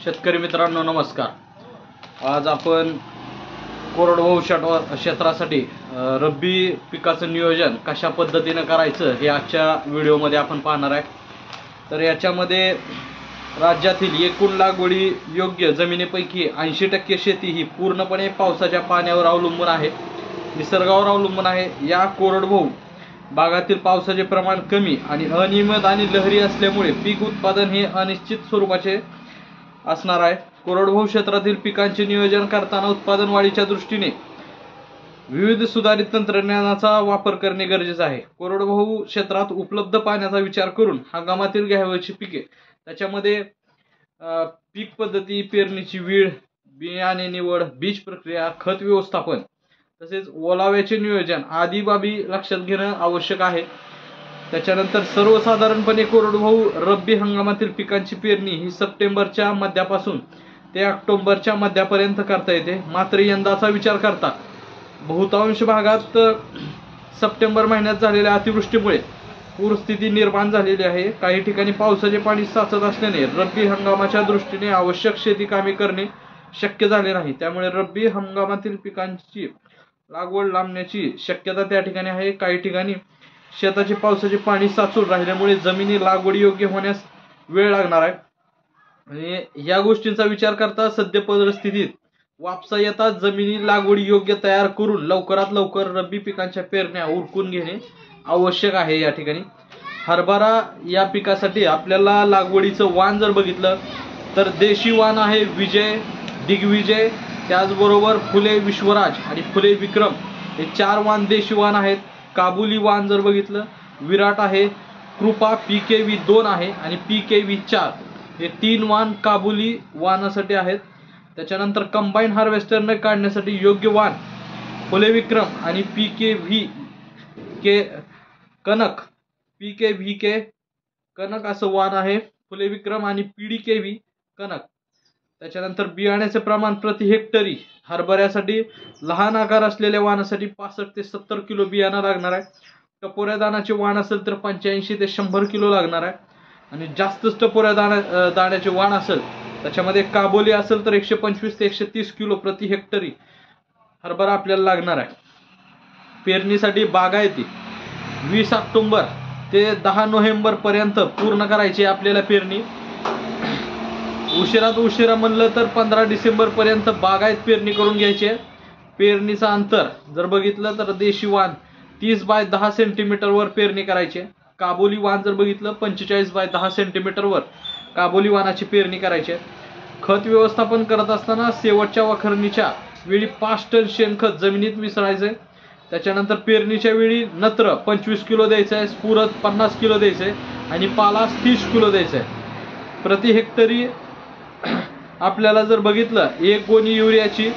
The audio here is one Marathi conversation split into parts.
शेतकरी मित्रांनो नमस्कार। आज आपण कोरडवाहू क्षेत्रासाठी रब्बी पिकाचं नियोजन कशा पद्धतीने करायचं हे आजच्या व्हिडिओमध्ये आपण पाहणार आहे। तर याच्यामध्ये राज्यातील एकूण लागवडी योग्य जमिनीपैकी 80% शेती ही पूर्णपणे पावसाच्या पाण्यावर अवलंबून आहे, निसर्गावर अवलंबून आहे। या कोरडवाहू भागातील पावसाचे प्रमाण कमी आणि अनियमित आणि लहरी असल्यामुळे पीक उत्पादन हे अनिश्चित स्वरूपाचे असणार आहे। कोरडवाहू क्षेत्रातील पिकांचे नियोजन करताना उत्पादन वाढीच्या दृष्टीने विविध सुधारित तंत्रज्ञानाचा वापर करणे गरजेचे आहे। कोरडवाहू क्षेत्रात उपलब्ध पाण्याचा विचार करून हंगामातील घ्यावयाची पिके त्याच्यामध्ये पीक पद्धती, पेरणीची वेळ, बियाणे निवड, बीज प्रक्रिया, खत व्यवस्थापन तसेच ओलाव्याचे नियोजन आदी बाबी लक्षात घेणं आवश्यक आहे। त्याच्यानंतर सर्वसाधारणपणे कोरडवाहू रब्बी हंगामातील पिकांची पेरणी ही सप्टेंबरच्या मध्यापासून ते ऑक्टोबरच्या मध्यापर्यंत करता येते। मात्र यंदाचा विचार करता बहुतांश भागात सप्टेंबर महिन्यात झालेल्या अतिवृष्टीमुळे पूरस्थिती निर्माण झालेली आहे। काही ठिकाणी पावसाचे पाणी साचत असल्याने रब्बी हंगामाच्या दृष्टीने आवश्यक शेती कामे करणे शक्य झाले नाही। त्यामुळे रब्बी हंगामातील पिकांची लागवड लांबण्याची शक्यता त्या ठिकाणी आहे। काही ठिकाणी शेताचे पावसाचे पाणी साचून राहिल्यामुळे जमिनी लागवडी योग्य होण्यास वेळ लागणार आहे आणि या गोष्टींचा विचार करता सद्य परिस्थितीत वापसा येता जमिनी लागवडी योग्य तयार करून लवकरात लवकर रब्बी पिकांच्या पेरण्या उरकून घेणे आवश्यक आहे। या ठिकाणी हरभरा या पिकासाठी आपल्याला लागवडीचं वाण जर बघितलं तर देशी वाण आहे विजय, दिग्विजय, त्याचबरोबर फुले विश्वराज आणि फुले विक्रम हे 4 वाण देशी वाण आहेत। काबुली वाण जर बघितलं विराट आहे, कृपा PKV 2 आहे आणि PKV 4 हे 3 वाण काबुली वाणासाठी आहेत। त्याच्यानंतर कंबाईन हार्वेस्टरने काढण्यासाठी योग्य वाण फुले विक्रम आणि PKVK कनक असं वाण आहे फुले विक्रम आणि PDKV कनक। त्याच्यानंतर बियाण्याचे प्रमाण प्रति हेक्टरी हरभऱ्यासाठी लहान आकार असलेल्या वाणासाठी 65 ते 70 किलो बियाणं लागणार आहे। टपोऱ्या दाण्याचे वाण असेल तर 85 ते 100 किलो लागणार आहे आणि जास्त टपोऱ्या दाण्याचे वाण असेल त्याच्यामध्ये काबोली असेल तर 125 ते 130 किलो प्रति हेक्टरी हरभरा आपल्याला लागणार आहे। पेरणीसाठी बागायती 20 ऑक्टोबर ते 10 नोव्हेंबर पर्यंत पूर्ण करायची आपल्याला पेरणी। उशिरात उशिरा म्हणलं तर 15 डिसेंबर पर्यंत बागायत पेरणी करून घ्यायची। पेरणीचं अंतर जर बघितलं तर देशी वाण 30 बाय 10 सेंटीमीटर वर पेरणी करायची। काबोली वाण जर बघितलं 45 बाय 10 सेंटीमीटर वर काबोली वाणाची पेरणी करायची। खत व्यवस्थापन करत असताना शेवटच्या वखरणीच्या वेळी 5 टन शेणखत जमिनीत मिसळायचे। त्याच्यानंतर पेरणीच्या वेळी नत्र 25 किलो द्यायचं आहे, स्फुरद 50 किलो द्यायचं आहे आणि पालास 30 किलो द्यायचं आहे। प्रति हेक्टरी आपल्याला जर बघितलं 1 गोणी युरियाची,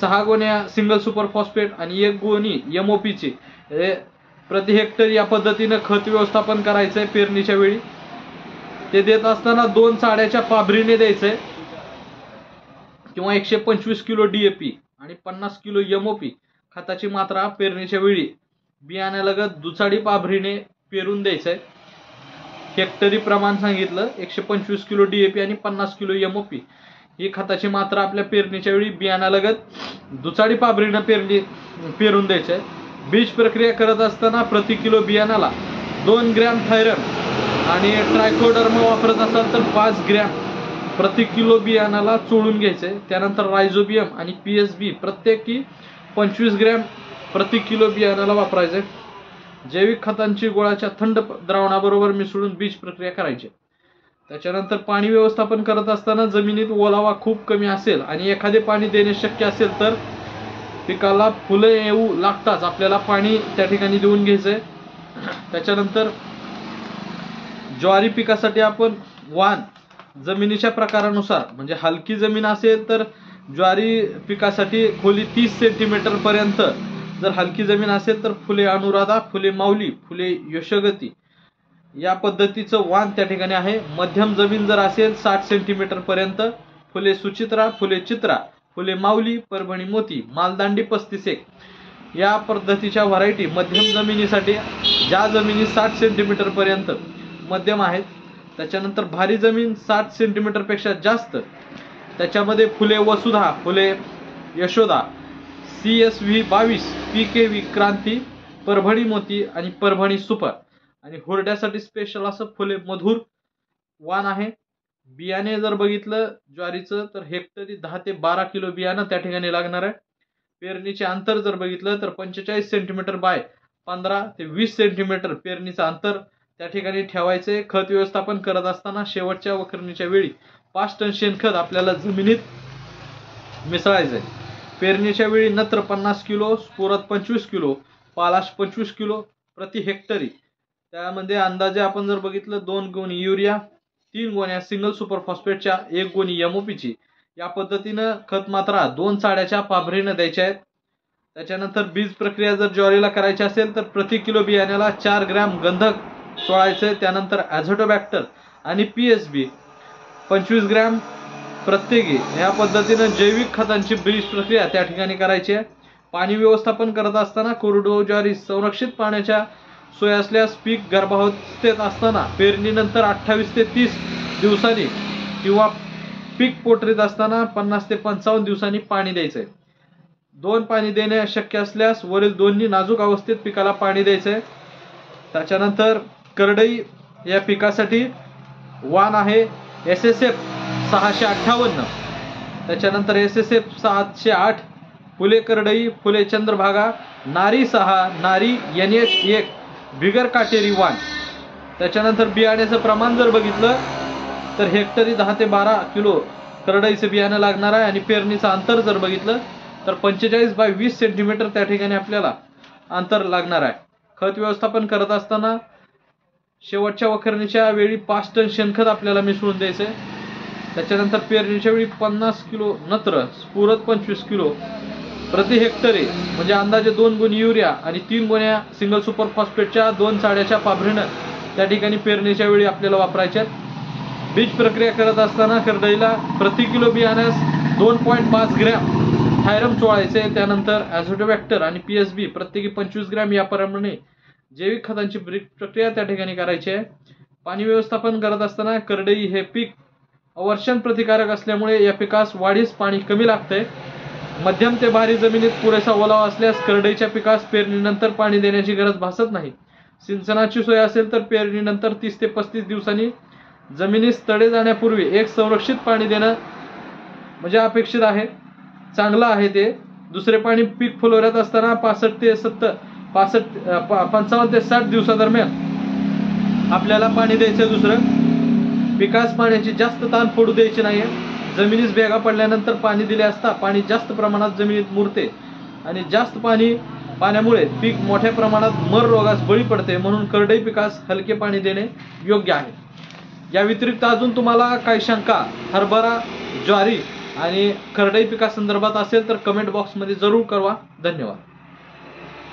6 गोण्या सिंगल सुपर फॉस्फेट आणि 1 गोणी MOP ची प्रति हेक्टर या पद्धतीने खत व्यवस्थापन करायचंय। पेरणीच्या वेळी ते देत असताना 2 चाड्याच्या पाभरीने द्यायचंय किंवा 125 किलो DAP आणि 50 किलो MOP खताची मात्रा पेरणीच्या वेळी बियाण्यालगत दुचाडी पाभरीने पेरून द्यायचंय। हेक्टरी प्रमाण सांगितलं 125 किलो DAP आणि 50 किलो MOP ही खताची मात्रा आपल्या पेरणीच्या वेळी बियाण्यालगत दुचाडी पाभरीने पेरून द्यायचंय। बीज प्रक्रिया करत असताना प्रति किलो बियाणाला 2 ग्रॅम थायरम आणि ट्रायकोडर्मा वापरत असाल तर 5 ग्रॅम प्रति किलो बियाणाला चोळून घ्यायचंय। त्यानंतर रायझोबियम आणि PSB प्रत्येकी 25 ग्रॅम प्रति किलो बियाणाला वापरायचंय। जैविक खतांची गोळ्याच्या थंड द्रावणाबरोबर मिसळून बीज प्रक्रिया करायची। त्याच्यानंतर पाणी व्यवस्थापन करत असताना जमिनीत ओलावा खूप कमी असेल आणि एखादे पाणी देणे शक्य असेल तर पिकाला फुले येऊ लागताच आपल्याला पाणी त्या ठिकाणी देऊन घ्यायचंय। त्याच्यानंतर ज्वारी पिकासाठी आपण वाण जमिनीच्या प्रकारानुसार म्हणजे हलकी जमीन असेल तर ज्वारी पिकासाठी खोली 30 सेंटीमीटर पर्यंत, जर हलकी जमीन असेल तर फुले अनुराधा, फुले माऊली, फुले यशोगती या पद्धतीचं वाण त्या ठिकाणी आहे। मध्यम जमीन जर असेल 60 सेंटीमीटर पर्यंत फुले सुचित्रा, फुले चित्रा, फुले माऊली, परभणी मोती, मालदांडी 35 या पद्धतीच्या व्हरायटी मध्यम जमिनीसाठी, ज्या जमिनी 60 सेंटीमीटर पर्यंत मध्यम आहेत त्याच्यानंतर भारी जमीन 60 सेंटीमीटर पेक्षा जास्त, त्याच्यामध्ये फुले वसुधा, फुले यशोदा, CSV 22, PKV क्रांती, परभणी मोती आणि परभणी सुपर आणि हुरड्यासाठी स्पेशल असं फुले मधुर वाण आहे. बियाणे जर बघितलं ज्वारीचं तर हेक्टरी 10 ते 12 किलो बियाणं त्या ठिकाणी लागणार आहे. पेरणीचे अंतर जर बघितलं तर 45 सेंटीमीटर बाय 15 ते 20 सेंटीमीटर पेरणीचं अंतर त्या ठिकाणी ठेवायचे. खत व्यवस्थापन करत असताना शेवटच्या वखरणीच्या वेळी 5 टन शेणखत आपल्याला जमिनीत मिसळायचंय. पेरणीच्या वेळी नत्र 50 किलो, स्फुरद 25 किलो, पालाश 25 किलो प्रति हेक्टरी. त्यामध्ये अंदाजे आपण जर बघितलं 2 गोणी युरिया, 3 गोण्या सिंगल सुपर फॉस्फेटच्या, 1 गोणी MOP या पद्धतीनं खत मात्रा 2 चाड्याच्या पाभरीनं द्यायच्या आहेत. त्याच्यानंतर बीज प्रक्रिया जर ज्वारीला करायची असेल तर प्रति किलो बियाण्याला 4 ग्रॅम गंधक चोळायचं. त्यानंतर ॲझोटोबॅक्टर आणि PSB 25 ग्रॅम प्रत्येकी या पद्धतीनं जैविक खतांची बीज प्रक्रिया त्या ठिकाणी करायची आहे. पाणी व्यवस्थापन करत असताना कोरडवाहू ज्वारी संरक्षित पाण्याच्या सोय असल्यास पीक गर्भावस्थेत असताना पेरणीनंतर 28 ते 30 दिवसांनी किंवा पीक पोटरीत असताना 50 ते 55 दिवसांनी पाणी द्यायचंय. 2 पाणी देणे शक्य असल्यास वरील दोन्ही नाजूक अवस्थेत पिकाला पाणी द्यायचंय. त्याच्यानंतर करडई या पिकासाठी वाण आहे SSF 658, त्याच्यानंतर SSF 708, फुले करडई, फुले चंद्रभागा, नारी 6, नारी NH1 बिगर काटेरी वाण. त्याच्यानंतर बियाण्याचं प्रमाण जर बघितलं तर हेक्टरी 10 ते 12 किलो करडईचं बियाणं लागणार आहे आणि पेरणीचं अंतर जर बघितलं तर 45 बाय 20 सेंटीमीटर त्या ठिकाणी आपल्याला अंतर लागणार आहे. खत व्यवस्थापन करत असताना शेवटच्या वखरणीच्या वेळी 5 टन शेणखत आपल्याला मिसळून द्यायचंय. त्याच्यानंतर पेरणीच्या वेळी 50 किलो नत्र, स्फुरद 25 किलो प्रति हेक्टरी म्हणजे अंदाजे 2 गोणी युरिया आणि 3 गोण्या सिंगल सुपर फॉस्फेटच्या 2 चाड्याच्या पाभरीनं त्या ठिकाणी पेरणीच्या वेळी आपल्याला वापरायच्यात. बीज प्रक्रिया करत असताना करडईला प्रति किलो बियाण्यास 2.5 ग्रॅम थायरम चोळायचे. त्यानंतर ॲझोटोबॅक्टर आणि PSB प्रत्येकी 25 ग्रॅम याप्रमाणे जैविक खतांची प्रक्रिया त्या ठिकाणी करायची आहे. पाणी व्यवस्थापन करत असताना करडई हे पीक अवर्षण प्रतिकारक असल्यामुळे या पिकास वाढीस पाणी कमी लागतंय. मध्यम ते भारी जमिनीत पुरेसा ओलावा असल्यास करडईच्या पिकास पेरणीनंतर पाणी देण्याची गरज भासत नाही. सिंचनाची सोय असेल तर पेरणीनंतर 30 ते 35 दिवसांनी जमिनीस तडे जाण्यापूर्वी एक संरक्षित पाणी देणं म्हणजे अपेक्षित आहे, चांगलं आहे ते. दुसरे पाणी पीक फुलोऱ्यात असताना 55 ते 60 दिवसादरम्यान आपल्याला पाणी द्यायचं. दुसरं, पिकास पाण्याची जास्त ताण पडू द्यायची नाहीये. जमिनीस भेगा पडल्यानंतर पाणी दिले असता पाणी जास्त प्रमाणात जमिनीत मुरते आणि जास्त पाण्यामुळे पीक मोठ्या प्रमाणात मर रोगास बळी पडते. म्हणून करडई पिकास हलके पाणी देणे योग्य आहे. या व्यतिरिक्त अजून तुम्हाला काही शंका हरभरा, ज्वारी आणि करडई पिकासंदर्भात असेल तर कमेंट बॉक्समध्ये जरूर कळवा. धन्यवाद.